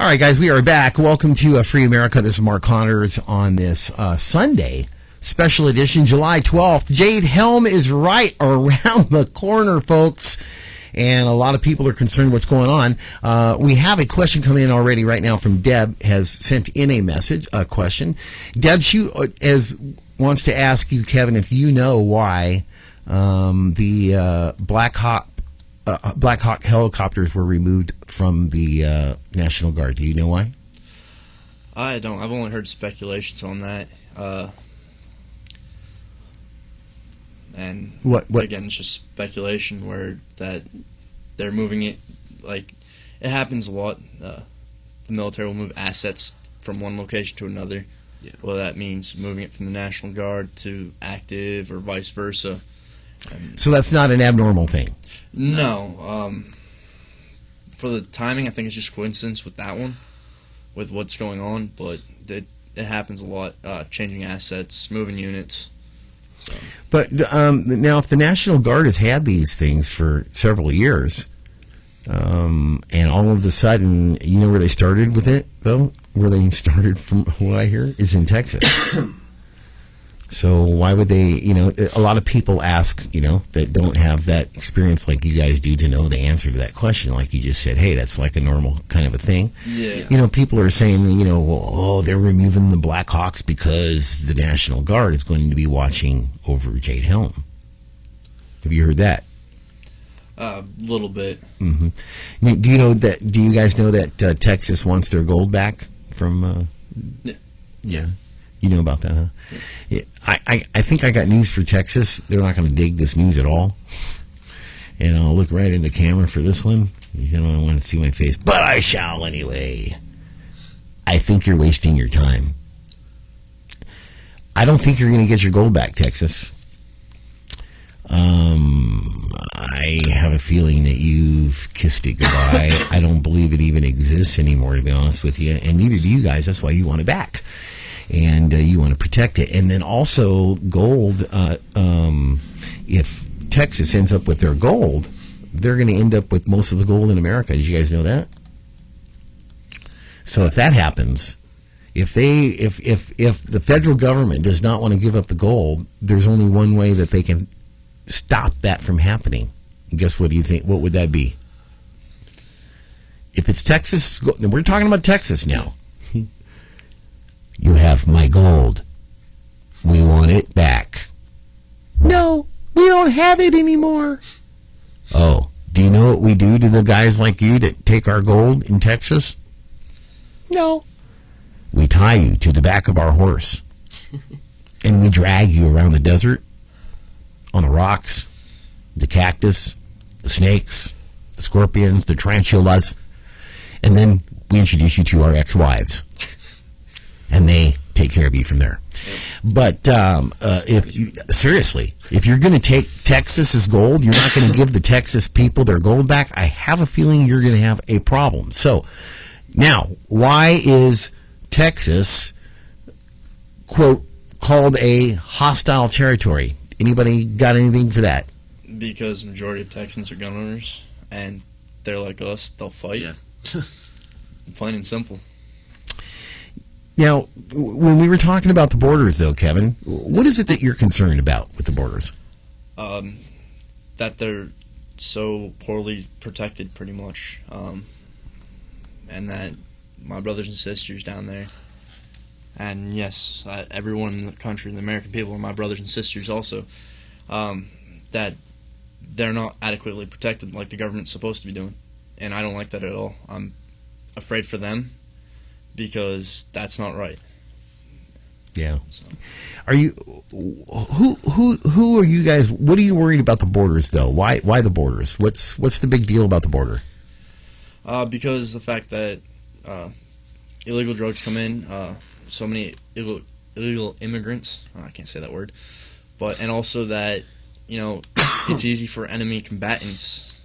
All right, guys, we are back. Welcome to Free America. This is Mark Connors on this Sunday special edition, July 12th. Jade Helm is right around the corner, folks, and a lot of people are concerned what's going on. We have a question coming in already right now from Deb, has sent in a question. Deb, she wants to ask you, Kevin, if you know why the Black Hawk helicopters were removed from the National Guard. Do you know why? I don't. I've only heard speculations on that. And what? Again, it's just speculation where that they're moving it. Like, it happens a lot. The military will move assets from one location to another. Yeah. Well, that means moving it from the National Guard to active or vice versa. So that's not an abnormal thing? No. For the timing, I think it's just coincidence with that one, with what's going on, but it happens a lot, changing assets, moving units. So. But now, if the National Guard has had these things for several years, and all of a sudden, you know where they started with it, though? Where they started, from what I hear, is in Texas. So why would they, a lot of people ask, that don't have that experience like you guys do to know the answer to that question. Like you just said, hey, that's like a normal kind of a thing. Yeah. People are saying, they're removing the Black Hawks because the National Guard is going to be watching over Jade Helm. Have you heard that? A little bit. Mm-hmm. Do you guys know that Texas wants their gold back from? Yeah. You know about that, huh? Yeah. I think I got news for Texas. They're not going to dig this news at all. And I'll look right in the camera for this one. You don't want to see my face, but I shall anyway. I think you're wasting your time. I don't think you're going to get your gold back, Texas. I have a feeling that you've kissed it goodbye. I don't believe it even exists anymore, to be honest with you. And neither do you guys. That's why you want it back. And you want to protect it. And then also gold, if Texas ends up with their gold, they're going to end up with most of the gold in America. Did you guys know that? So if that happens, if the federal government does not want to give up the gold, there's only one way that they can stop that from happening. And guess what do you think? What would that be? If it's Texas, we're talking about Texas now. You have my gold. We want it back. No, we don't have it anymore. Oh, do you know what we do to the guys like you that take our gold in Texas? No. We tie you to the back of our horse. And we drag you around the desert, on the rocks, the cactus, the snakes, the scorpions, the tarantulas, and then we introduce you to our ex-wives. And they take care of you from there. But if you're going to take Texas's gold, you're not going to give the Texas people their gold back. I have a feeling you're going to have a problem. So now, why is Texas, quote, called a hostile territory? Anybody got anything for that? Because the majority of Texans are gun owners, and they're like us. They'll fight. Yeah. Plain and simple. Now, when we were talking about the borders, though, Kevin, what is it that you're concerned about with the borders? That they're so poorly protected, pretty much, and that my brothers and sisters down there, and yes, everyone in the country, the American people, are my brothers and sisters also, that they're not adequately protected like the government's supposed to be doing, and I don't like that at all. I'm afraid for them. Because that's not right. Yeah. So. Are you? Who are you guys? What are you worried about the borders, though? Why the borders? What's the big deal about the border? Because the fact that illegal drugs come in, so many illegal immigrants. I can't say that word, and also that it's easy for enemy combatants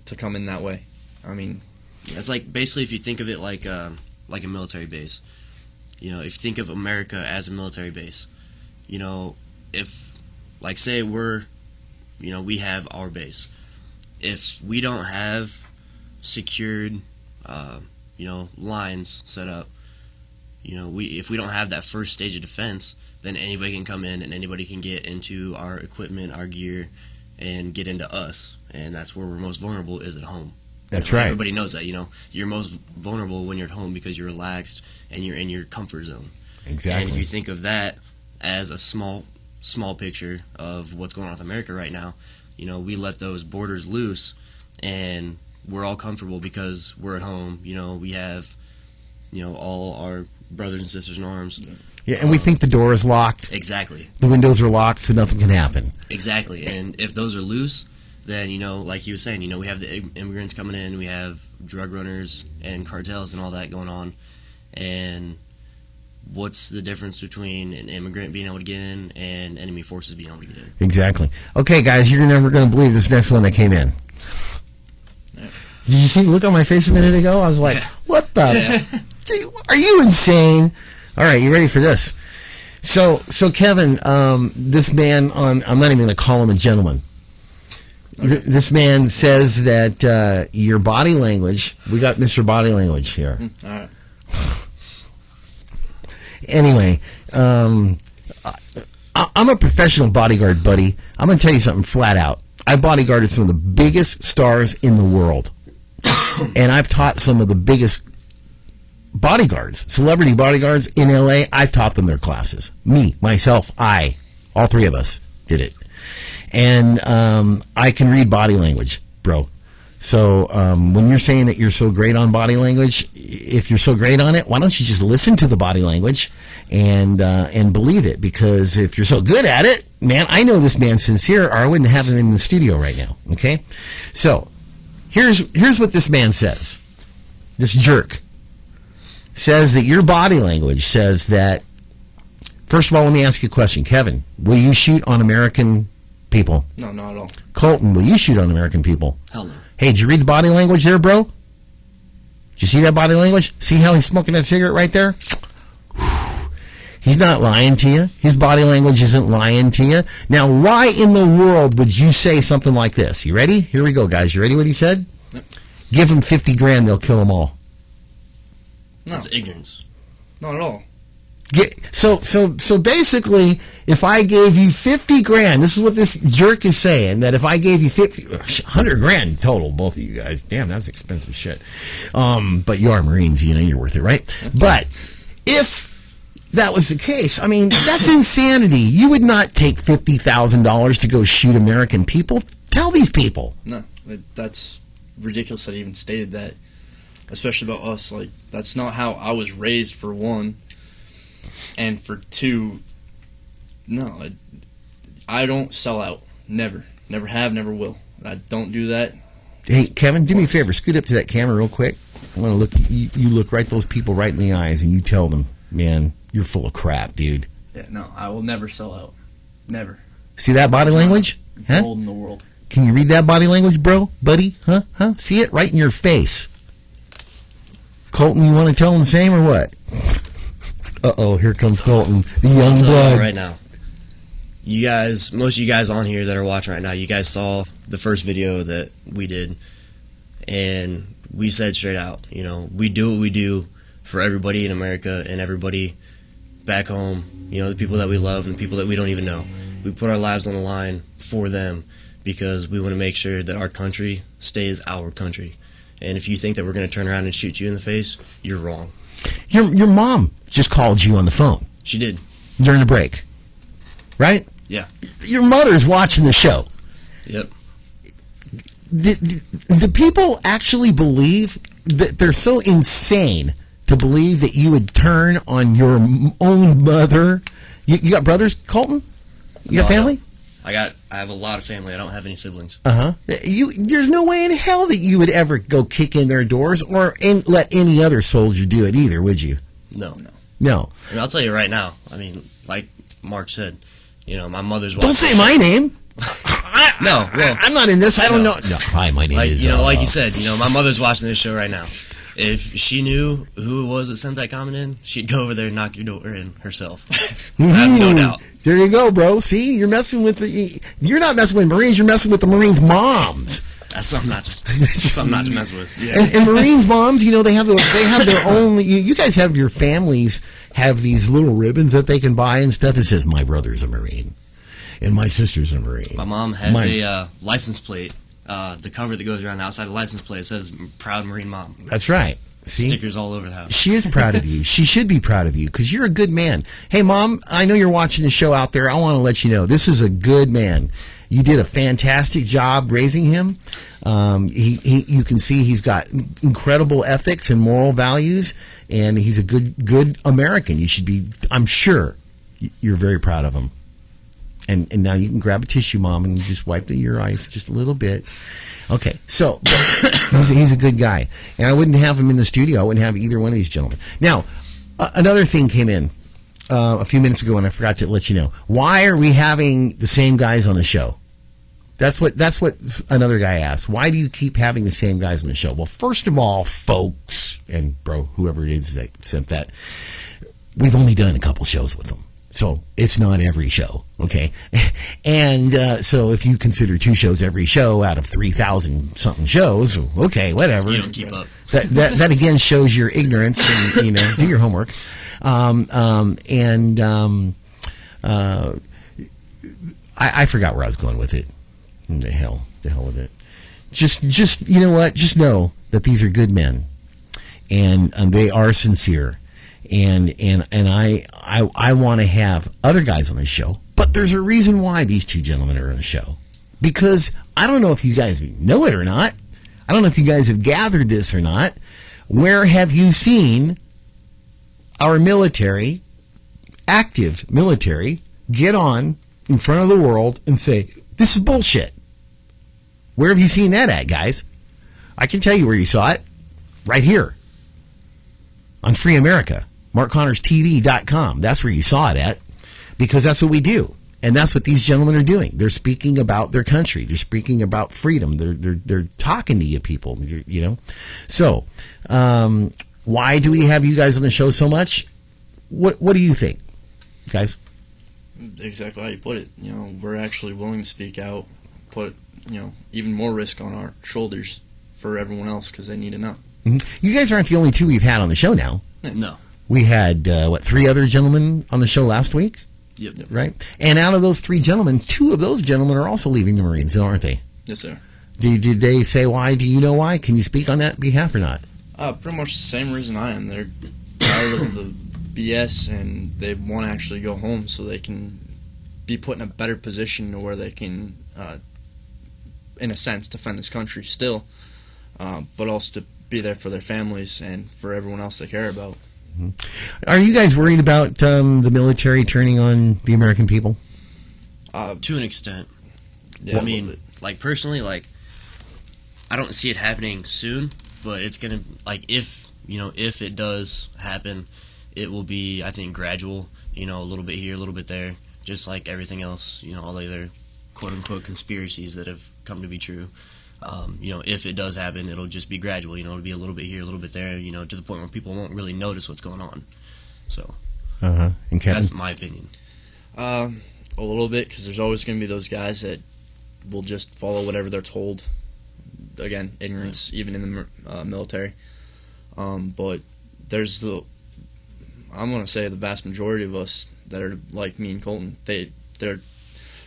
to come in that way. I mean, it's like basically if you think of it like a military base. If you think of America as a military base, if, like, say we have our base. If we don't have secured, lines set up. If we don't have that first stage of defense, then anybody can come in and anybody can get into our equipment, our gear, and get into us. And that's where we're most vulnerable, is at home. That's right. Everybody knows that. You're most vulnerable when you're at home because you're relaxed and you're in your comfort zone. Exactly. And if you think of that as a small picture of what's going on with America right now, we let those borders loose, and we're all comfortable because we're at home. We have, all our brothers and sisters in arms. Yeah, and we think the door is locked. Exactly. The windows are locked, so nothing can happen. Exactly. And if those are loose, then, like he was saying, we have the immigrants coming in, we have drug runners and cartels and all that going on. And what's the difference between an immigrant being able to get in and enemy forces being able to get in? Exactly. Okay, guys, you're never going to believe this next one that came in. Did you see the look on my face a minute ago? I was like, what the? Are you insane? All right, you ready for this? So Kevin, this man I'm not even going to call him a gentleman. Okay. This man says that your body language, we got Mr. Body Language here. All right. Anyway, I'm a professional bodyguard, buddy. I'm going to tell you something flat out. I bodyguarded some of the biggest stars in the world. And I've taught some of the biggest bodyguards, celebrity bodyguards in LA. I've taught them their classes. Me, myself, all three of us did it. And I can read body language, bro. So when you're saying that you're so great on body language, if you're so great on it, why don't you just listen to the body language and believe it? Because if you're so good at it, man, I know this man's sincere, or I wouldn't have him in the studio right now. Okay, so here's what this man says. This jerk says that your body language says that. First of all, let me ask you a question, Kevin. Will you shoot on American people? No, not at all. Colton, will you shoot on American people? Hell no. Hey, did you read the body language there, bro? Did you see that body language? See how he's smoking that cigarette right there? He's not lying to you. His body language isn't lying to you. Now, why in the world would you say something like this? You ready? Here we go, guys. You ready what he said? Yep. Give them 50 grand, they'll kill them all. No. That's ignorance. Not at all. So basically, if I gave you 50 grand, this is what this jerk is saying, that if I gave you 100 grand total, both of you guys, damn, that's expensive shit. But you are Marines, you're worth it, right? But if that was the case, I mean, that's insanity. You would not take $50,000 to go shoot American people. Tell these people. No, that's ridiculous that he even stated that, especially about us. Like, that's not how I was raised, for one. And for two, no, I don't sell out. Never. Never have, never will. I don't do that. Hey, Kevin, do me a favor. Scoot up to that camera real quick. I want to look. You look right those people right in the eyes, and you tell them, man, you're full of crap, dude. Yeah, no, I will never sell out. Never. See that body language? Huh? Gold in the world. Can you read that body language, bro? Buddy? Huh? See it right in your face. Colton, you want to tell them the same or what? Uh-oh, here comes Colton, the young blood. Right now, most of you guys on here that are watching right now, you guys saw the first video that we did, and we said straight out, we do what we do for everybody in America and everybody back home, the people that we love and the people that we don't even know. We put our lives on the line for them because we want to make sure that our country stays our country. And if you think that we're going to turn around and shoot you in the face, you're wrong. Your mom just called you on the phone. She did. During the break. Right? Yeah. Your mother's watching the show. Yep. Do people actually believe that they're so insane to believe that you would turn on your own mother? You got brothers, Colton? You got family? I have a lot of family. I don't have any siblings. There's no way in hell that you would ever go kick in their doors or let any other soldier do it either, would you? No. I mean, I'll tell you right now. I mean, like Mark said, my mother's watching. Don't say my name. No, well, I'm not in this. I don't know. No, hi, my name is. Like you said, my mother's watching this show right now. If she knew who it was that sent that comment in, she'd go over there and knock your door in herself. I have no doubt. There you go, bro. See, you're not messing with Marines. You're messing with the Marines' moms. That's something not to mess with. Yeah. And Marines moms, they have their own. You guys have your families have these little ribbons that they can buy and stuff that says "My brother's a Marine," and "My sister's a Marine." My mom has a license plate. The cover that goes around the outside of the license plate says "Proud Marine Mom." That's right. See? Stickers all over the house. She is proud of you. She should be proud of you because you're a good man. Hey, Mom, I know you're watching the show out there. I want to let you know this is a good man. You did a fantastic job raising him. You can see he's got incredible ethics and moral values, and he's a good American. You should be. I'm sure you're very proud of him. And now you can grab a tissue, Mom, and just wipe your eyes just a little bit. Okay, so he's a good guy, and I wouldn't have him in the studio. I wouldn't have either one of these gentlemen. Now, another thing came in a few minutes ago, and I forgot to let you know. Why are we having the same guys on the show? That's what another guy asked. Why do you keep having the same guys on the show? Well, first of all, folks, and bro, whoever it is that sent that, we've only done a couple shows with them. So it's not every show, okay? And so if you consider 2 shows every show out of 3,000-something shows, okay, whatever. You don't keep up. That again shows your ignorance and, do your homework. I forgot where I was going with it. The hell with it. Just you know what? Just know that these are good men, and they are sincere, and I want to have other guys on the show. But there's a reason why these 2 gentlemen are on the show, because I don't know if you guys know it or not. I don't know if you guys have gathered this or not. Where have you seen our military, active military, get on in front of the world and say, this is bullshit? Where have you seen that at, guys? I can tell you where you saw it. Right here. On Free America. MarkConnorsTV.com. That's where you saw it at. Because that's what we do. And that's what these gentlemen are doing. They're speaking about their country. They're speaking about freedom. They're talking to you people, So, why do we have you guys on the show so much? What do you think, guys? Exactly how you put it. We're actually willing to speak out, put, even more risk on our shoulders for everyone else because they need to know. Mm-hmm. You guys aren't the only 2 we've had on the show now. No. We had, 3 other gentlemen on the show last week? Yep. Right? And out of those 3 gentlemen, 2 of those gentlemen are also leaving the Marines, aren't they? Yes, sir. Did they say why? Do you know why? Can you speak on that behalf or not? Pretty much the same reason I am. They're tired of the BS, and they want to actually go home so they can be put in a better position to where they can, in a sense, defend this country still, but also to be there for their families and for everyone else they care about. Are you guys worried about the military turning on the American people? To an extent. Yeah, I mean, personally, I don't see it happening soon, but it's gonna, if it does happen, it will be, I think, gradual. A little bit here, a little bit there, just like everything else. All the other quote unquote conspiracies that have come to be true. If it does happen, it'll just be gradual. It'll be a little bit here, a little bit there. To the point where people won't really notice what's going on. So, and Kevin? That's my opinion. A little bit, because there's always going to be those guys that will just follow whatever they're told. Again, ignorance, even in the military. But there's I'm going to say the vast majority of us that are like me and Colton. They're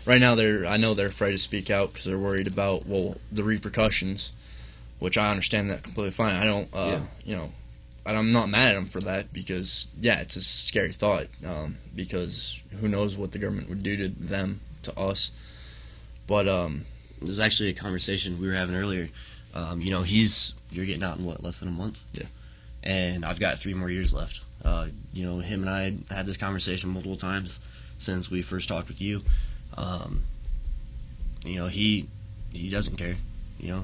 right now. I know they're afraid to speak out because they're worried about the repercussions, which I understand that completely fine. I don't, and I'm not mad at them for that because it's a scary thought because who knows what the government would do to them, to us. But there's actually a conversation we were having earlier. You're getting out in less than a month? Yeah. And I've got 3 more years left. Him and I had this conversation multiple times since we first talked with you. He doesn't care.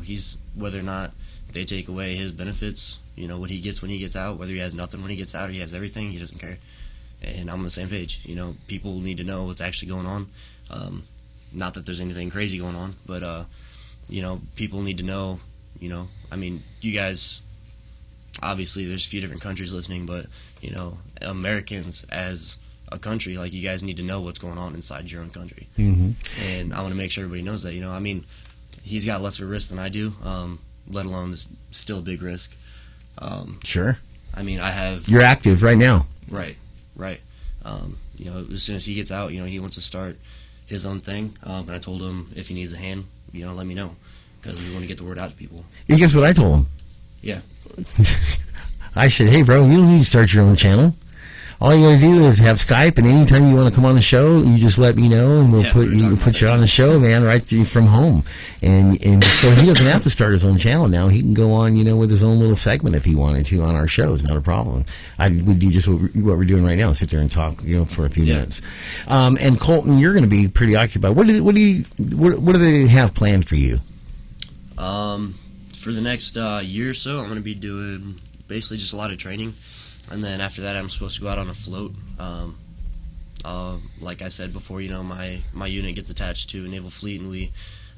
He's whether or not they take away his benefits, what he gets when he gets out, whether he has nothing when he gets out or he has everything, he doesn't care. And I'm on the same page. People need to know what's actually going on. Not that there's anything crazy going on, but people need to know. You guys, obviously there's a few different countries listening, but Americans as a country, you guys need to know what's going on inside your own country. Mm-hmm. And I want to make sure everybody knows that. he's got less of a risk than I do, let alone this still a big risk. Sure. I mean, I have... You're active right now. Right. As soon as he gets out, he wants to start his own thing. And I told him if he needs a hand, let me know, because we want to get the word out to people. You guess what I told him? Yeah. I said, hey, bro, you don't need to start your own channel. All you got to do is have Skype, and anytime you want to come on the show, you just let me know, and we'll put you on the show, man, right from home. And so he doesn't have to start his own channel now. He can go on, with his own little segment if he wanted to on our shows. Not a problem. Would do just what we're doing right now, sit there and talk, for a few minutes. And Colton, you're going to be pretty occupied. What do they have planned for you? For the next year or so, I'm going to be doing basically just a lot of training. And then after that, I'm supposed to go out on a float. Like I said before, my unit gets attached to a naval fleet, and we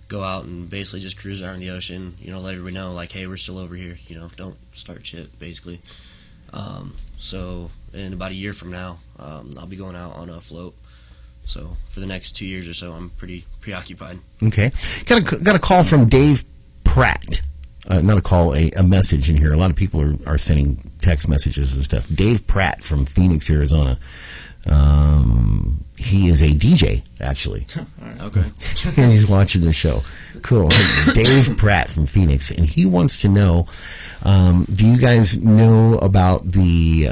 go out and basically just cruise around the ocean. Let everybody know, like, hey, we're still over here. Don't start shit, basically. So in about a year from now, I'll be going out on a float. So for the next 2 years or so, I'm pretty preoccupied. Okay, got a call from Dave Pratt. Not a call, a message in here. A lot of people are sending text messages and stuff. Dave Pratt from Phoenix, Arizona. He is a DJ, actually. Okay. And he's watching the show. Cool. Dave Pratt from Phoenix, and he wants to know, do you guys know about the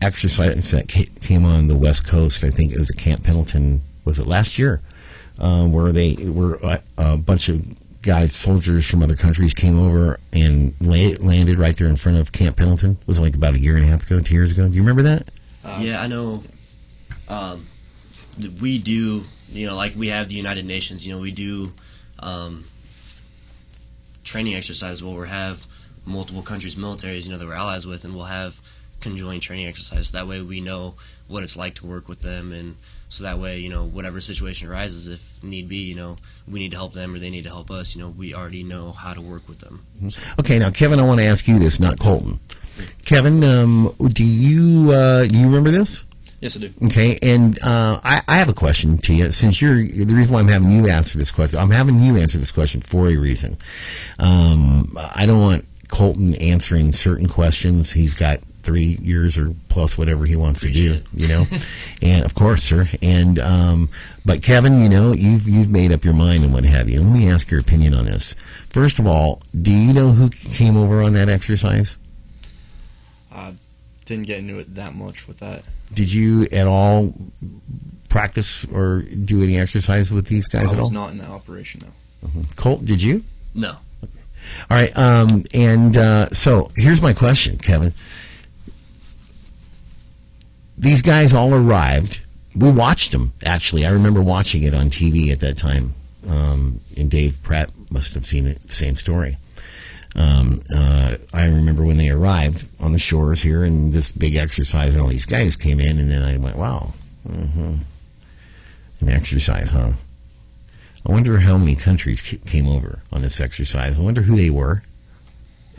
exercise that came on the West Coast? I think it was at Camp Pendleton. Was it last year? Where they were a bunch of guys, soldiers from other countries came over and landed right there in front of Camp Pendleton. Was it like about a year and a half ago, 2 years ago? Do you remember that? Yeah, I know. We do, like we have the United Nations, we do training exercises where we have multiple countries' militaries, that we're allies with, and we'll have conjoined training exercises. That way we know what it's like to work with them, and so that way, whatever situation arises, if need be, we need to help them or they need to help us, we already know how to work with them. Okay, now, Kevin, I want to ask you this, not Colton. Kevin, do you remember this? Yes, I do. Okay, and I have a question to you. Since the reason why I'm having you answer this question, I'm having you answer this question for a reason. I don't want Colton answering certain questions. He's got 3 years or plus whatever he wants to do, and of course, sir. And but Kevin, you've made up your mind and what have you. Let me ask your opinion on this. First of all, do you know who came over on that exercise? I didn't get into it that much with that. Did you at all practice or do any exercise with these guys at all? I was not in the operation, no. Mm-hmm. Colt, did you? No. Okay. All right. So here's my question, Kevin. These guys all arrived. We watched them, actually. I remember watching it on TV at that time. And Dave Pratt must have seen it, the same story. I remember when they arrived on the shores here and this big exercise and all these guys came in, and then I went, wow. An exercise, huh? I wonder how many countries came over on this exercise. I wonder who they were.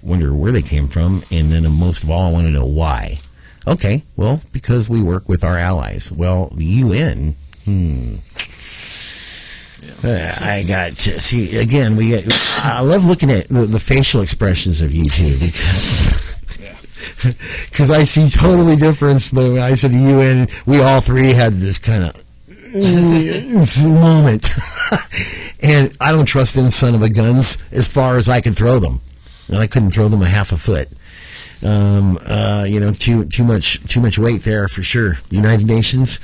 I wonder where they came from. And then most of all, I want to know why. Okay, well, because we work with our allies. Well, the UN, I got to see, again, I love looking at the facial expressions of you two, because I see totally difference. But when I said the UN, we all three had this kind of moment. And I don't trust them son of a guns as far as I can throw them. And I couldn't throw them a half a foot. Too much weight there for sure. United Nations.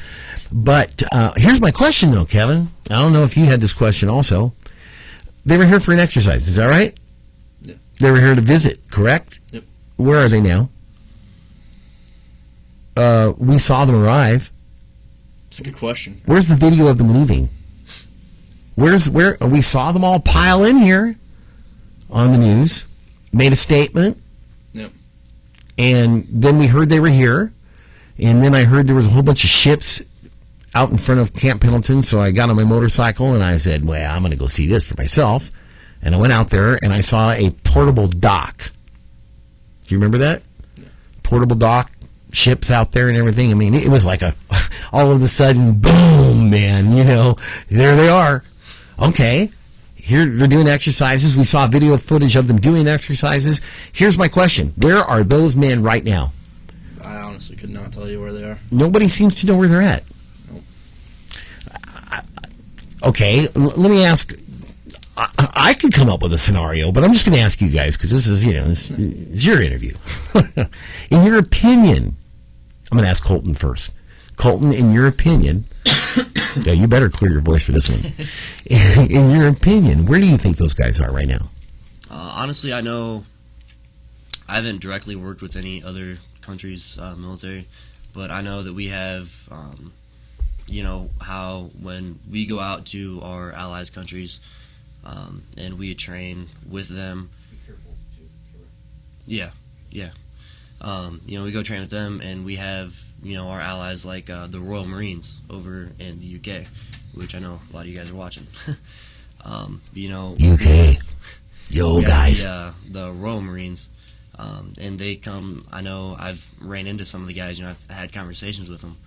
But here's my question, though, Kevin. I don't know if you had this question also. They were here for an exercise. Is that right? Yeah. They were here to visit, correct? Yep. Where are they now? We saw them arrive. It's a good question. Where's the video of them leaving? Where we saw them all pile in here on the news, made a statement. Yep. And then we heard they were here, and then I heard there was a whole bunch of ships out in front of Camp Pendleton, so I got on my motorcycle and I said, well, I'm going to go see this for myself. And I went out there and I saw a portable dock. Do you remember that? Yeah. Portable dock, ships out there and everything. I mean, it was like all of a sudden, boom, man, there they are. Okay. Here they're doing exercises. We saw video footage of them doing exercises. Here's my question. Where are those men right now? I honestly could not tell you where they are. Nobody seems to know where they're at. Nope. Okay, let me ask. I could come up with a scenario, but I'm just going to ask you guys because this is, this is your interview. In your opinion, I'm going to ask Colton first. Colton, in your opinion, yeah, you better clear your voice for this one. In your opinion, where do you think those guys are right now? Honestly, I know I haven't directly worked with any other countries' military, but I know that we have, how when we go out to our allies' countries and we train with them. Be careful, yeah. We go train with them, and we have our allies like the Royal Marines over in the UK, which I know a lot of you guys are watching. UK, yo guys, the Royal Marines, and they come. I know I've ran into some of the guys. I've had conversations with them.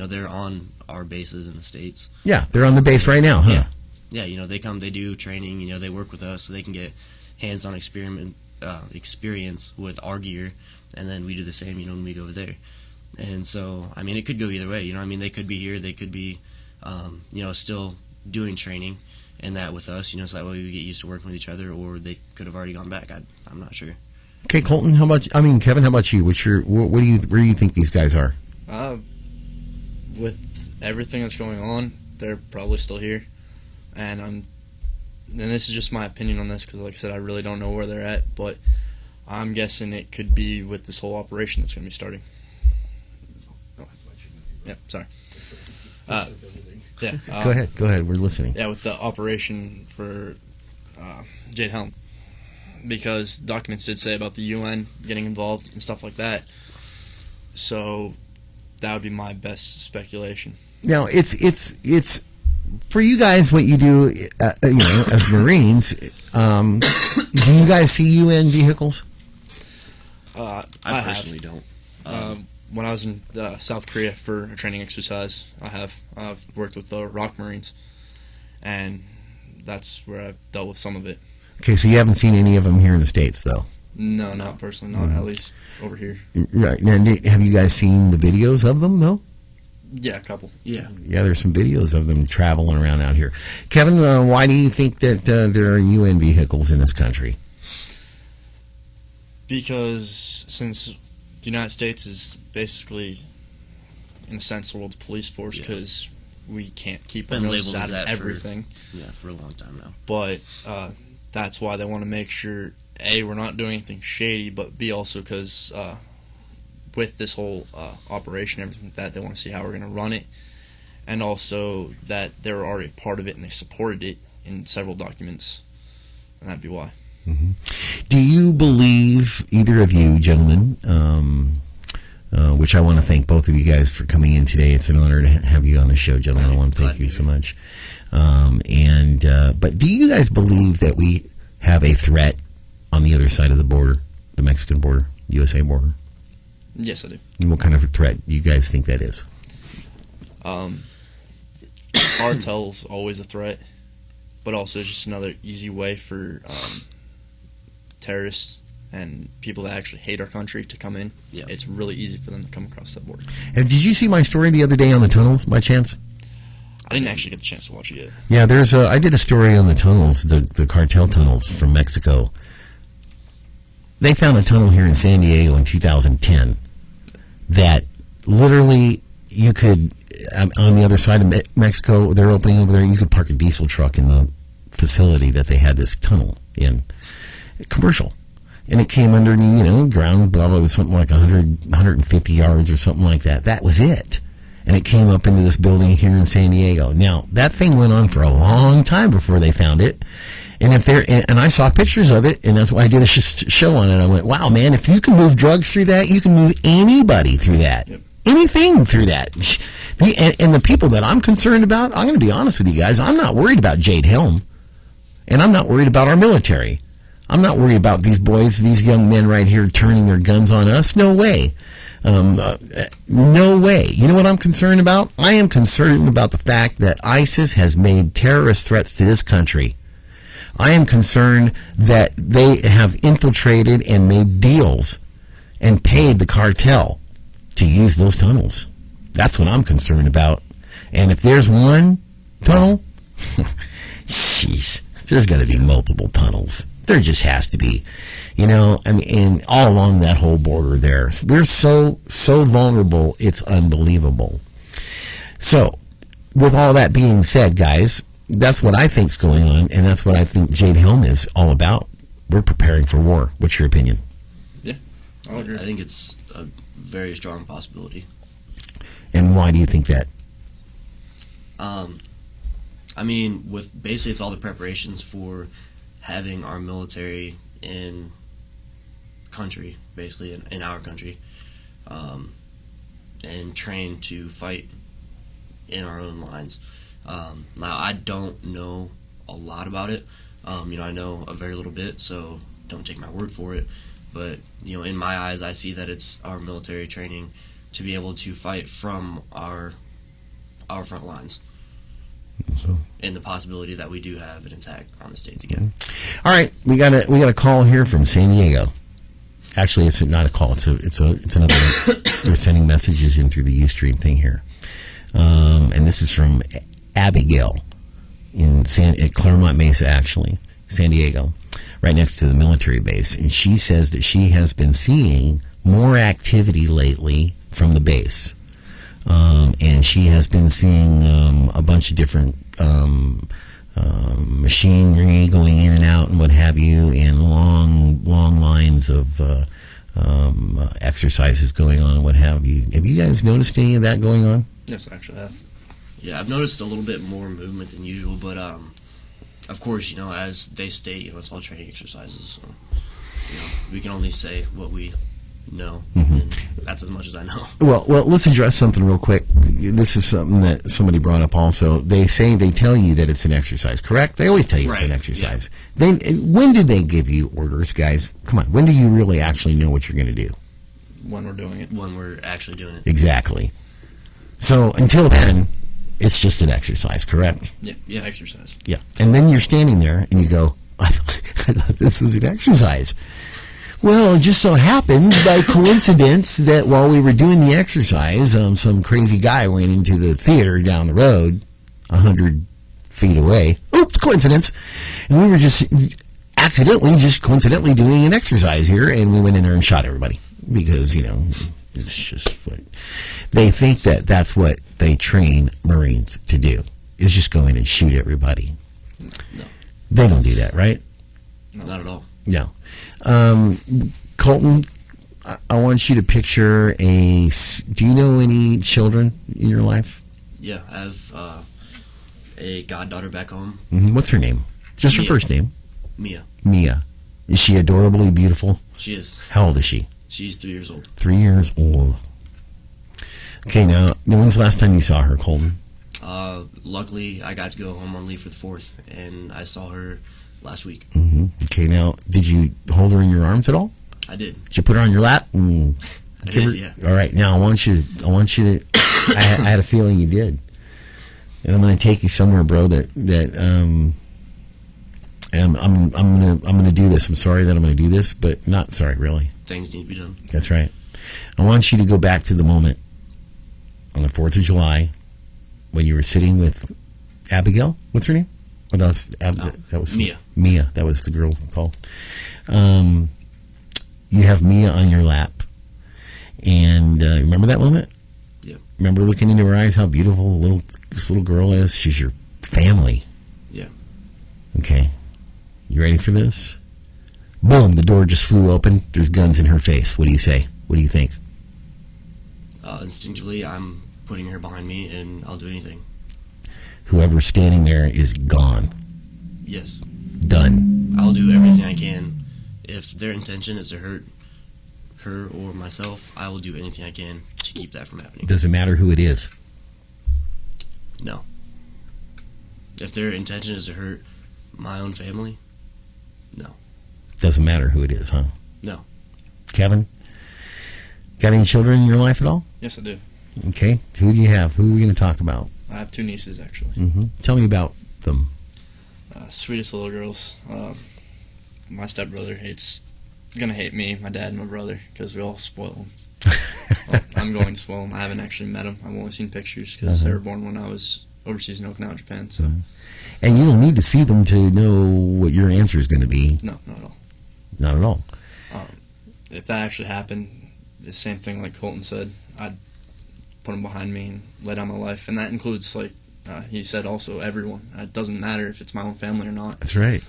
They're on our bases in the States. Yeah, they're on the base right now, huh? Yeah. They come. They do training. They work with us so they can get hands-on experience with our gear, and then we do the same. When we go over there. And so, it could go either way. They could be here. They could be, still doing training and that with us. So that way we get used to working with each other, or they could have already gone back. I'm not sure. Okay, Colton, how about? Kevin, how about you? Where do you think these guys are? With everything that's going on, they're probably still here, and this is just my opinion on this because, like I said, I really don't know where they're at, but I'm guessing it could be with this whole operation that's going to be starting. Yeah, sorry. Go ahead. We're listening. Yeah, with the operation for Jade Helm, because documents did say about the UN getting involved and stuff like that. So that would be my best speculation. Now, it's for you guys what you do, as Marines. Do you guys see UN vehicles? I personally don't. When I was in South Korea for a training exercise, I've worked with the Rock Marines, and that's where I've dealt with some of it. Okay, so you haven't seen any of them here in the States, though? No, not personally, not at least over here. Right. Now, have you guys seen the videos of them, though? Yeah, a couple. Yeah, there's some videos of them traveling around out here. Kevin, why do you think that there are UN vehicles in this country? Because since the United States is basically, in a sense, the world's police force, because we can't keep our noses out of everything. For a long time now. But that's why they want to make sure, A, we're not doing anything shady, but B, also because with this whole operation, everything like that, they want to see how we're going to run it, and also that they were already a part of it and they supported it in several documents, and that'd be why. Mm-hmm. Do you believe, either of you gentlemen, which I want to thank both of you guys for coming in today. It's an honor to have you on the show, gentlemen. I want to thank you so much. But do you guys believe that we have a threat on the other side of the border, the Mexican border, USA border? Yes, I do. And what kind of a threat do you guys think that is? Cartel's always a threat, but also it's just another easy way for terrorists and people that actually hate our country to come in. Yeah. It's really easy for them to come across that border. And did you see my story the other day on the tunnels, by chance? I didn't actually get the chance to watch it yet. Yeah, I did a story on the tunnels, the cartel tunnels from Mexico. They found a tunnel here in San Diego in 2010 that literally you could, on the other side of Mexico, they're opening over there, you could park a diesel truck in the facility that they had this tunnel in. Commercial. And it came underneath, ground, blah, blah, something like 150 yards or something like that. That was it. And it came up into this building here in San Diego. Now, that thing went on for a long time before they found it. And and I saw pictures of it, and that's why I did a show on it. I went, wow, man, if you can move drugs through that, you can move anybody through that. Yep. Anything through that. And the people that I'm concerned about, I'm going to be honest with you guys, I'm not worried about Jade Helm. And I'm not worried about our military. I'm not worried about these boys, these young men right here turning their guns on us. No way. No way. You know what I'm concerned about? I am concerned about the fact that ISIS has made terrorist threats to this country. I am concerned that they have infiltrated and made deals and paid the cartel to use those tunnels. That's what I'm concerned about. And if there's one tunnel, jeez, there's got to be multiple tunnels. There just has to be. You know, I mean, and all along that whole border there. We're so vulnerable, it's unbelievable. So, with all that being said, guys, that's what I think's going on, and that's what I think Jade Helm is all about. We're preparing for war. What's your opinion? Yeah, I'll agree. I think it's a very strong possibility. And why do you think that? I mean, with basically it's all the preparations for having our military in country, basically in our country, and trained to fight in our own lines. Now, I don't know a lot about it. I know a very little bit, so don't take my word for it. But, in my eyes, I see that it's our military training to be able to fight from our front lines. So, and the possibility that we do have an attack on the States again. All right, we got a call here from San Diego. Actually, it's not a call. It's another. They're sending messages in through the Ustream thing here, and this is from Abigail at Claremont Mesa, actually, San Diego, right next to the military base, and she says that she has been seeing more activity lately from the base. And she has been seeing a bunch of different machinery going in and out and what have you, and long lines of exercises going on and what have you. Have you guys noticed any of that going on? Yes, actually I have. Yeah, I've noticed a little bit more movement than usual, but of course, as they state, it's all training exercises. So, we can only say what we know, and that's as much as I know. Well, let's address something real quick. This is something that somebody brought up also. They tell you that it's an exercise, correct? They always tell you it's an exercise. Yeah. When did they give you orders, guys? Come on, when do you really actually know what you're going to do? When we're doing it. When we're actually doing it. Exactly. So until then, it's just an exercise, correct? Yeah, exercise. Yeah. And then you're standing there and you go, I thought this was an exercise. Well, it just so happened by coincidence that while we were doing the exercise, some crazy guy went into the theater down the road, 100 feet away. Oops, coincidence. And we were just coincidentally doing an exercise here, and we went in there and shot everybody. Because, it's just what they think that's what they train Marines to do, is just go in and shoot everybody. No. They don't do that, right? No. Not at all. No. Colton, I want you to picture do you know any children in your life? Yeah, I have a goddaughter back home. Mm-hmm. What's her name? Just Mia. Her first name? Mia. Is she adorably beautiful? She is. How old is she? She's 3 years old. 3 years old. Okay, now, when's the last time you saw her, Colton? Luckily, I got to go home on leave for the 4th, and I saw her last week. Mm-hmm. Okay, now, did you hold her in your arms at all? I did. Did you put her on your lap? I did, yeah. All right, now I want you to. I had a feeling you did, and I'm going to take you somewhere, bro. I'm going to do this. I'm sorry that I'm going to do this, but not sorry, really. Things need to be done. That's right. I want you to go back to the moment on the 4th of July when you were sitting with Abigail. What's her name? Oh, that was Mia. Mia. That was the girl called. You have Mia on your lap, and remember that moment? Yeah. Remember looking into her eyes, how beautiful this little girl is. She's your family. Yeah. Okay. You ready for this? Boom! The door just flew open. There's guns in her face. What do you say? What do you think? Instinctively, I'm putting her behind me, and I'll do anything. Whoever's standing there is gone. Yes. Done. I'll do everything I can. If their intention is to hurt her or myself, I will do anything I can to keep that from happening. Does it matter who it is? No. If their intention is to hurt my own family, no. Doesn't matter who it is, huh? No. Kevin, Got any children in your life at all? Yes, I do. Okay. Who do you have? Who are we going to talk about? I have 2 nieces, actually. Tell me about them. Sweetest little girls. My stepbrother gonna hate me, my dad, and my brother, because we all spoil him. Well, I'm going to spoil him. I haven't actually met him. I've only seen pictures because they were born when I was overseas in Okinawa, Japan. So. And you don't need to see them to know what your answer is going to be. No, not at all. Not at all. If that actually happened, the same thing like Colton said, I'd put them behind me and lay down my life. And that includes, like he said, also everyone. It doesn't matter if it's my own family or not. That's right.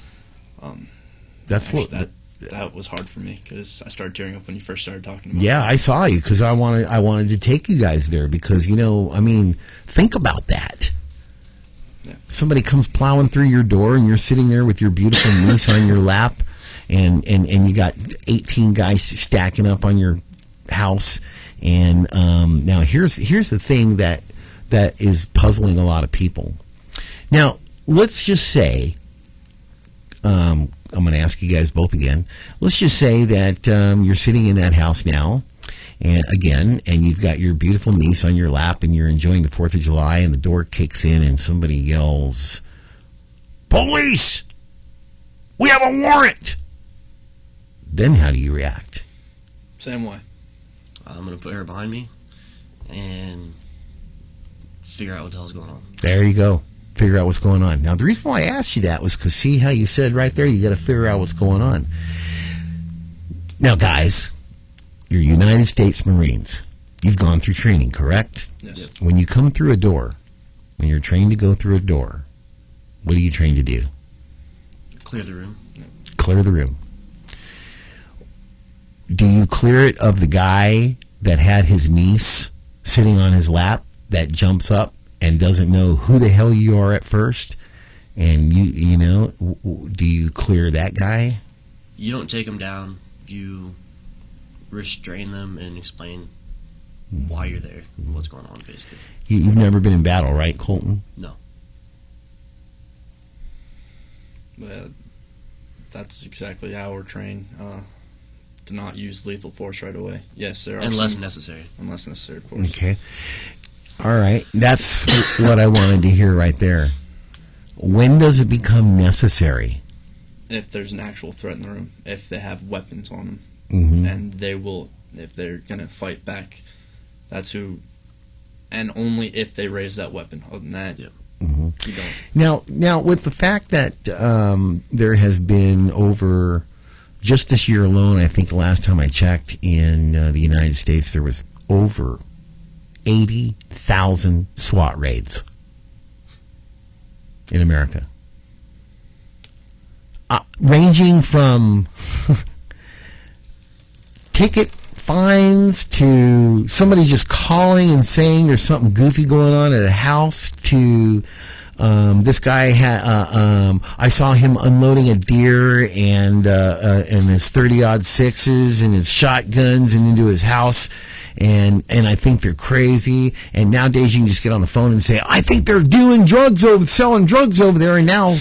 That's actually, what... That was hard for me because I started tearing up when you first started talking about it. Yeah, I saw you because I wanted to take you guys there because, think about that. Yeah. Somebody comes plowing through your door and you're sitting there with your beautiful niece on your lap and you got 18 guys stacking up on your house. And now here's the thing that is puzzling a lot of people. Now, let's just say... I'm going to ask you guys both again. Let's just say that you're sitting in that house now, and you've got your beautiful niece on your lap, and you're enjoying the 4th of July, and the door kicks in, and somebody yells, "Police! We have a warrant!" Then how do you react? Same way. I'm going to put her behind me and figure out what the hell's going on. There you go. Figure out what's going on. Now, the reason why I asked you that was because see how you said right there, you got to figure out what's going on. Now, guys, you're United States Marines. You've gone through training, correct? Yes. When you come through a door, when you're trained to go through a door, what are you trained to do? Clear the room. Clear the room. Do you clear it of the guy that had his niece sitting on his lap that jumps up and doesn't know who the hell you are at first, and do you clear that guy? You don't take them down. You restrain them and explain why you're there, what's going on, basically. You've never been in battle, right, Colton? No. But that's exactly how we're trained, to not use lethal force right away. Yes, there are Unless necessary. Unless necessary, of course. Okay. All right. That's what I wanted to hear right there. When does it become necessary? If there's an actual threat in the room, if they have weapons on them, and they will, if they're going to fight back, that's who, and only if they raise that weapon. Other than that, you don't. Now, with the fact that there has been over, just this year alone, I think the last time I checked in the United States, there was over 80,000 SWAT raids in America. Ranging from ticket fines to somebody just calling and saying there's something goofy going on at a house to this guy I saw him unloading a deer and his 30-aught sixes and his shotguns and into his house, and I think they're crazy. And nowadays you can just get on the phone and say, I think they're selling drugs over there, and now,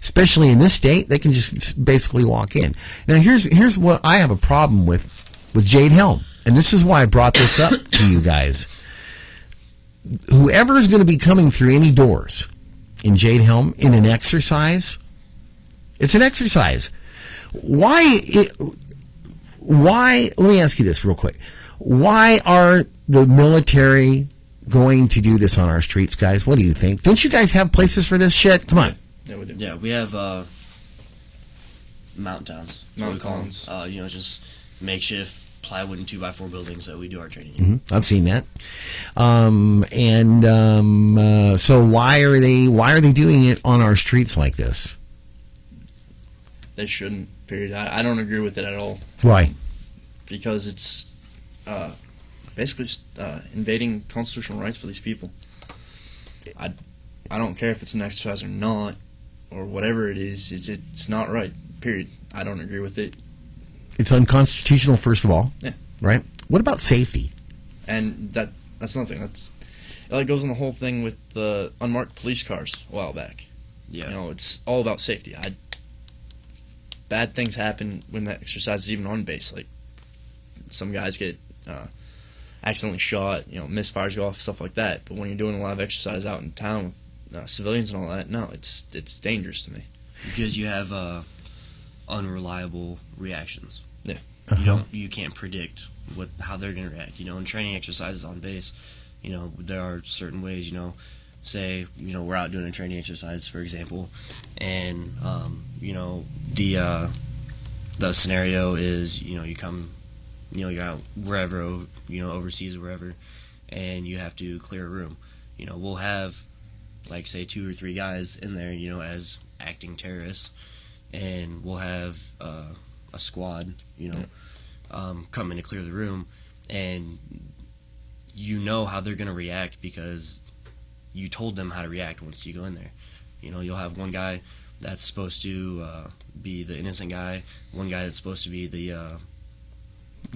especially in this state, they can just basically walk in. Now here's what I have a problem with Jade Helm, and this is why I brought this up to you guys. Whoever is going to be coming through any doors in Jade Helm in an exercise, it's an exercise. Why, let me ask you this real quick. Why are the military going to do this on our streets, guys? What do you think? Don't you guys have places for this shit? Come on. Yeah, we do. Yeah, we have mountain towns. Mountain towns. Just makeshift plywood and 2x4 buildings that we do our training in. Mm-hmm. I've seen that. So why are they doing it on our streets like this? They shouldn't, period. I don't agree with it at all. Why? Because it's basically invading constitutional rights for these people. I don't care if it's an exercise or not, or whatever it is. It's not right, period. I don't agree with it. It's unconstitutional, first of all. Yeah. Right? What about safety? And that's nothing. It goes in the whole thing with the unmarked police cars a while back. Yeah. It's all about safety. Bad things happen when that exercise is even on base. Like, some guys get accidentally shot, misfires go off, stuff like that. But when you're doing a lot of exercise out in town with civilians and all that, no, it's dangerous to me. Because you have unreliable reactions. Yeah. You can't predict how they're going to react. In training exercises on base, there are certain ways. Say we're out doing a training exercise, for example, and the scenario is you come, you're out wherever, overseas or wherever, and you have to clear a room. We'll have like say 2 or 3 guys in there, as acting terrorists, and we'll have a squad, come in to clear the room, and how they're going to react because you told them how to react once you go in there. You'll have one guy that's supposed to be the innocent guy, one guy that's supposed to be the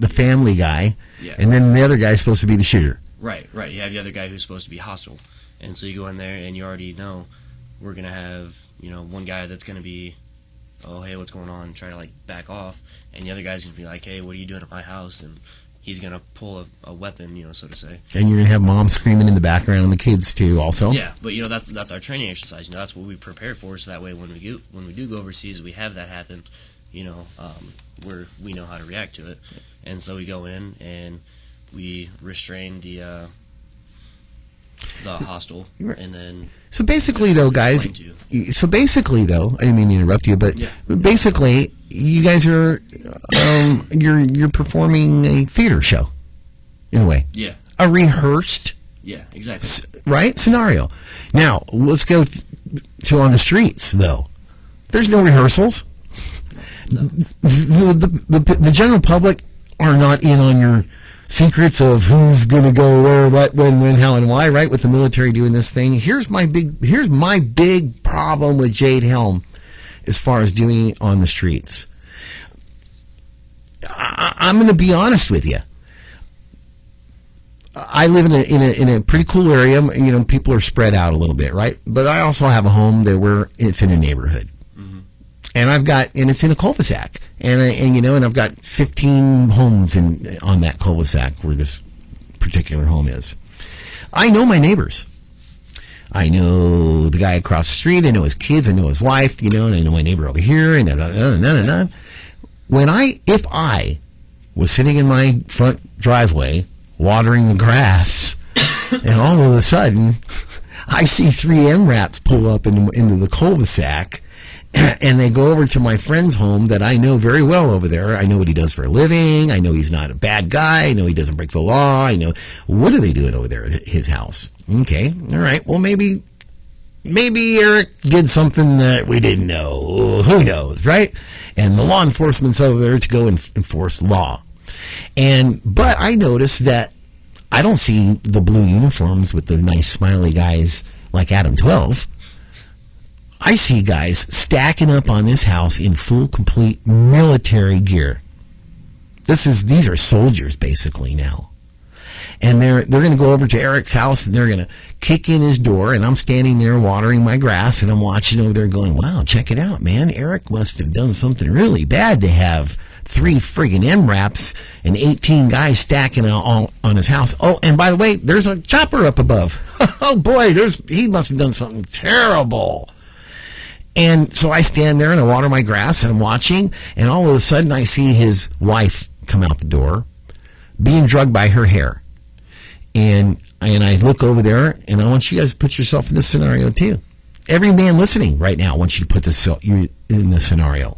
family guy, yeah, and then the other guy's supposed to be the shooter. Right. You have the other guy who's supposed to be hostile, and so you go in there and you already know we're gonna have one guy that's gonna be, oh hey, what's going on, try to like back off, and the other guy's gonna be like, hey, what are you doing at my house, and he's gonna pull a weapon, so to say. And you're gonna have mom screaming in the background, and the kids too, also. Yeah, but that's our training exercise. That's what we prepare for, so that way when we do go overseas, we have that happen. Where we know how to react to it, and so we go in and we restrain the hostile, and then. So basically, though, guys. I didn't mean to interrupt you, but yeah. Basically, you guys are you're performing a theater show, in a way. Yeah. A rehearsed. Yeah, exactly. Right scenario. Now let's go to on the streets, though. There's no rehearsals. No. The general public are not in on your secrets of who's going to go where, what, when, how, and why. Right, with the military doing this thing. Here's my big problem with Jade Helm, as far as doing it on the streets. I'm going to be honest with you. I live in a pretty cool area. People are spread out a little bit, right? But I also have a home where it's in a neighborhood. And it's in a cul-de-sac, and I've got 15 homes on that cul-de-sac where this particular home is. I know my neighbors. I know the guy across the street. I know his kids. I know his wife. And I know my neighbor over here. And if I was sitting in my front driveway watering the grass, and all of a sudden I see 3 MRAPs pull up into the cul-de-sac. And they go over to my friend's home that I know very well over there. I know what he does for a living. I know he's not a bad guy. I know he doesn't break the law. I know what are they doing over there at his house. Okay, all right. Well, maybe Eric did something that we didn't know. Who knows, right? And the law enforcement's over there to go and enforce law. But I noticed that I don't see the blue uniforms with the nice smiley guys like Adam 12. I see guys stacking up on this house in full, complete military gear. These are soldiers basically now, and they're going to go over to Eric's house and they're going to kick in his door. And I'm standing there watering my grass, and I'm watching over there, going, "Wow, check it out, man! Eric must have done something really bad to have 3 friggin' MRAPs and 18 guys stacking on his house. Oh, and by the way, there's a chopper up above. Oh boy, he must have done something terrible." And so I stand there and I water my grass and I'm watching, and all of a sudden I see his wife come out the door being drugged by her hair. And I look over there, and I want you guys to put yourself in this scenario too. Every man listening right now wants you to put you in the scenario.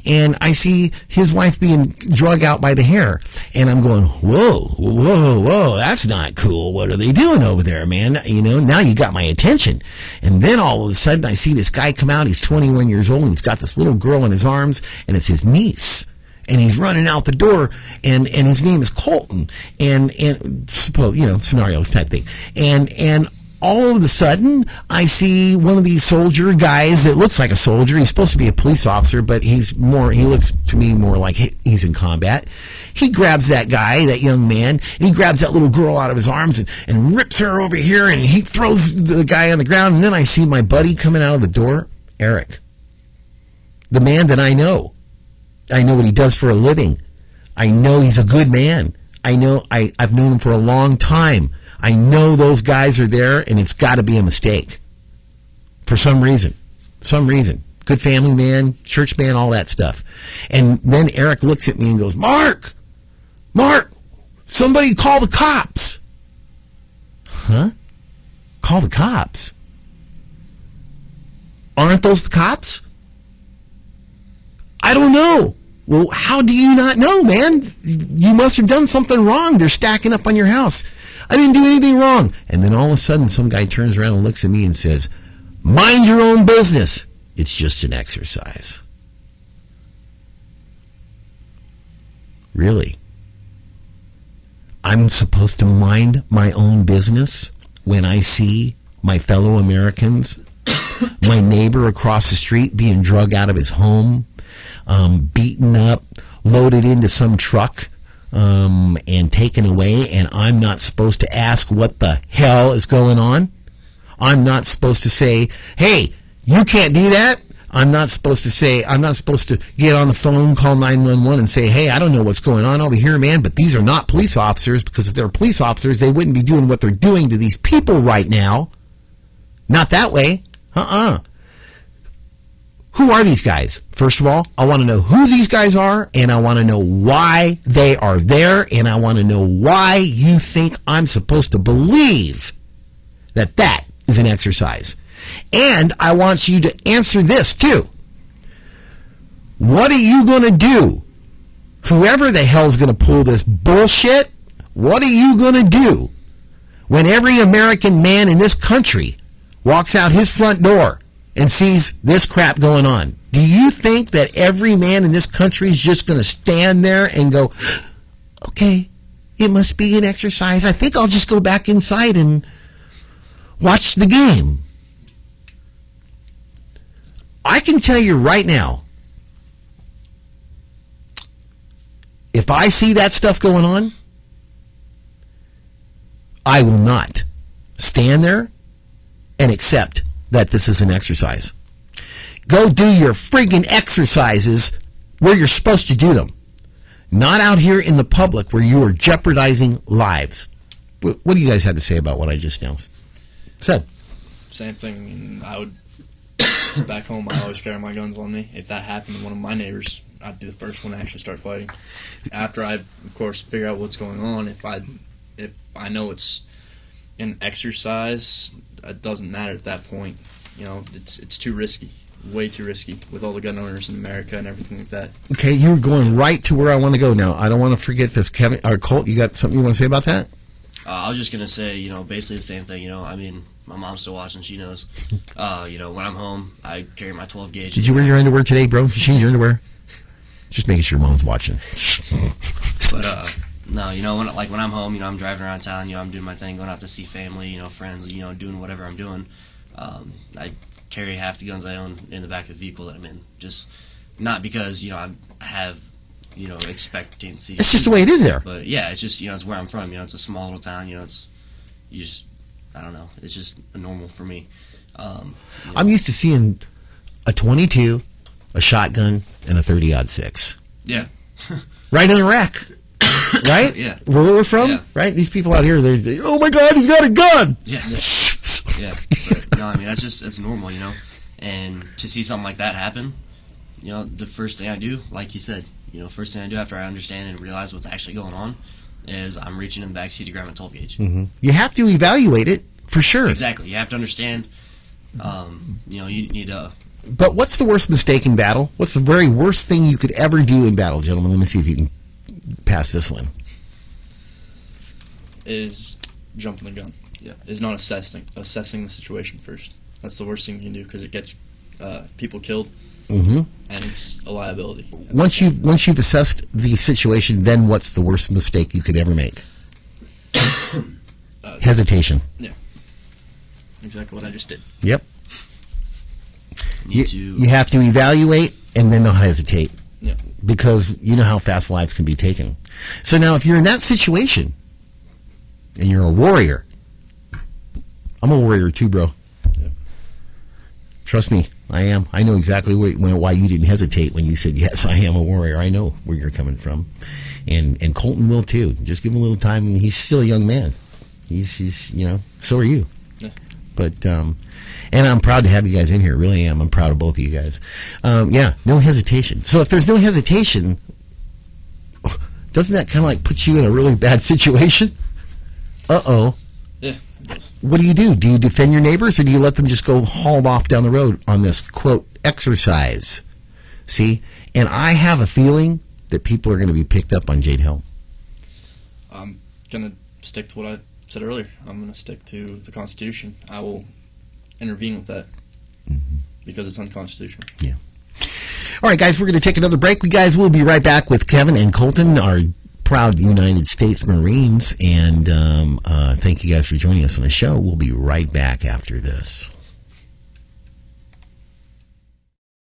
And I see his wife being drug out by the hair. And I'm going, whoa, that's not cool. What are they doing over there, man? Now you got my attention. And then all of a sudden I see this guy come out. He's 21 years old, and he's got this little girl in his arms, and it's his niece. And he's running out the door, and his name is Colton. And scenario type thing. And all of a sudden, I see one of these soldier guys that looks like a soldier. He's supposed to be a police officer, but he looks to me more like he's in combat. He grabs that guy, that young man, and he grabs that little girl out of his arms and rips her over here, and he throws the guy on the ground. And then I see my buddy coming out of the door, Eric, the man that I know. I know what he does for a living. I know he's a good man. I've known them for a long time. I know those guys are there, and it's got to be a mistake. For some reason. Good family man, church man, all that stuff. And then Eric looks at me and goes, Mark, somebody call the cops. Huh? Call the cops? Aren't those the cops? I don't know. Well, how do you not know, man? You must have done something wrong. They're stacking up on your house. I didn't do anything wrong. And then all of a sudden, some guy turns around and looks at me and says, mind your own business. It's just an exercise. Really? I'm supposed to mind my own business when I see my fellow Americans, my neighbor across the street being drug out of his home, beaten up, loaded into some truck, and taken away, and I'm not supposed to ask what the hell is going on? I'm not supposed to say, hey, you can't do that. I'm not supposed to get on the phone, call 911 and say, hey, I don't know what's going on over here, man, but these are not police officers, because if they were police officers, they wouldn't be doing what they're doing to these people right now. Not that way. Who are these guys? First of all, I want to know who these guys are, and I want to know why they are there, and I want to know why you think I'm supposed to believe that that is an exercise. And I want you to answer this, too. What are you going to do? Whoever the hell's going to pull this bullshit, what are you going to do when every American man in this country walks out his front door and sees this crap going on? Do you think that every man in this country is just going to stand there and go, okay, it must be an exercise. I think I'll just go back inside and watch the game? I can tell you right now, if I see that stuff going on, I will not stand there and accept that this is an exercise. Go do your friggin' exercises where you're supposed to do them. Not out here in the public where you are jeopardizing lives. What do you guys have to say about what I just now said? Same thing. I mean, I would, back home, I always carry my guns on me. If that happened to one of my neighbors, I'd be the first one to actually start fighting. After I, of course, figure out what's going on, if I know it's an exercise, it doesn't matter at that point. You know, it's too risky. Way too risky with all the gun owners in America and everything like that. Okay, you're going right to where I want to go now. I don't want to forget this. Kevin, or Colt, you got something you want to say about that? I was just going to say, basically the same thing. I mean, my mom's still watching. She knows. When I'm home, I carry my 12 gauge. Did you wear your underwear today, bro? You change your underwear? Just making sure mom's watching. But, no, when I'm home, I'm driving around town, I'm doing my thing, going out to see family, friends, doing whatever I'm doing. I carry half the guns I own in the back of the vehicle that I'm in. Just not because, I have, expectancy. It's just the way it is there. But yeah, it's just, it's where I'm from. It's a small little town. I don't know. It's just normal for me. I'm used to seeing a 22, a shotgun, and a 30-06. Yeah. Right in the rack. Right? Yeah. Where we're from? Yeah. Right? These people out here, they oh my God, he's got a gun! Yeah. Yeah. But, no, I mean, that's normal, And to see something like that happen, the first thing I do, like you said, first thing I do after I understand and realize what's actually going on is I'm reaching in the backseat to grab my 12 gauge. Mm-hmm. You have to evaluate it, for sure. Exactly. You have to understand, you need to... But what's the worst mistake in battle? What's the very worst thing you could ever do in battle, gentlemen? Let me see if you can pass this one. Is jumping the gun. Yeah. Is not assessing the situation first. That's the worst thing you can do because it gets people killed. Mm-hmm. And it's a liability. Once you've assessed the situation, then what's the worst mistake you could ever make? Hesitation. Yeah. Exactly what I just did. Yep. You have to evaluate and then not hesitate. Yeah. Because you know how fast lives can be taken. So now if you're in that situation and you're a warrior, I'm a warrior too, bro. Yep. Trust me. I am. I know exactly why you didn't hesitate when you said, yes, I am a warrior. I know where you're coming from. And Colton will too. Just give him a little time. He's still a young man. He's so are you. Yeah. But, and I'm proud to have you guys in here. Really am. I'm proud of both of you guys. No hesitation. So if there's no hesitation, doesn't that kind of like put you in a really bad situation? Uh-oh. Yeah, it does. What do? Do you defend your neighbors, or do you let them just go hauled off down the road on this, quote, exercise? See? And I have a feeling that people are going to be picked up on Jade Helm. I'm going to stick to what I said earlier. I'm going to stick to the Constitution. I will intervene with that because it's unconstitutional. Yeah. All right, guys, we're going to take another break. We guys will be right back with Kevin and Colton, our proud United States Marines. And thank you guys for joining us on the show. We'll be right back after this.